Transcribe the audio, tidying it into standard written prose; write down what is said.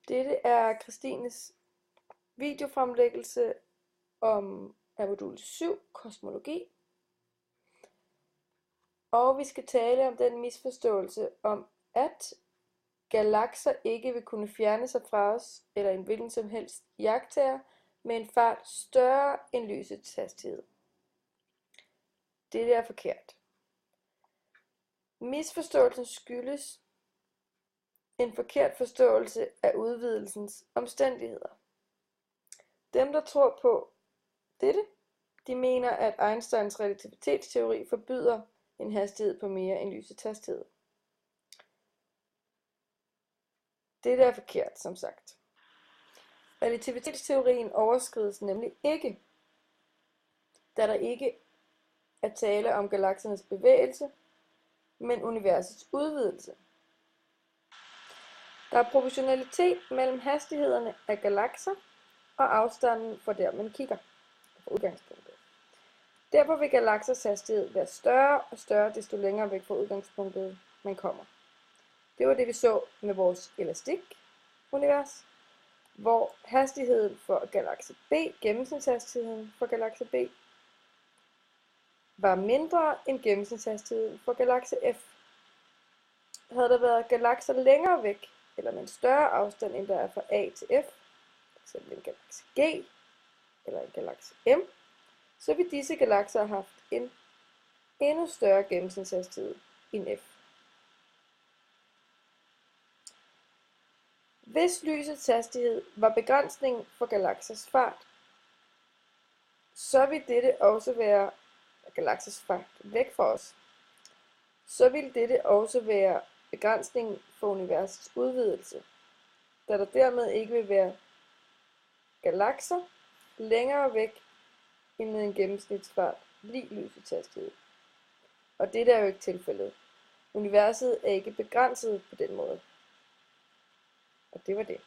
Dette er Christines videofremlæggelse af modul 7, kosmologi. Og vi skal tale om den misforståelse om, at galakser ikke vil kunne fjerne sig fra os eller en hvilken som helst iagttager med en fart større end lysets hastighed. Dette er forkert. Misforståelsen skyldes en forkert forståelse af udvidelsens omstændigheder. Dem, der tror på dette, de mener, at Einsteins relativitetsteori forbyder en hastighed på mere end lysets hastighed. Dette er forkert, som sagt. Relativitetsteorien overskrides nemlig ikke, da der ikke er tale om galaksernes bevægelse, men universets udvidelse. Der er proportionalitet mellem hastighederne af galakser og afstanden fra der, man kigger på udgangspunktet. Derfor vil galaksers hastighed være større og større, desto længere væk fra udgangspunktet man kommer. Det var det, vi så med vores elastik-univers, hvor hastigheden for galakse B, gennemsnitshastigheden for galakse B, var mindre end gennemsnitshastigheden for galakse F. Havde der været galakser længere væk, eller med en større afstand, end der er fra A til F, f.eks. en galakse G eller en galakse M, så vil disse galakser have haft en endnu større gennemsnitshastighed end F. Hvis lysets hastighed var begrænsningen for galaksers fart, så vil dette også være galaksers fart væk fra os. Så vil dette også være begrænsningen for universets udvidelse, da der dermed ikke vil være galakser længere væk end med en gennemsnitsfart lig lysets hastighed. Og dette er jo ikke tilfældet. Universet er ikke begrænset på den måde. Og det var det.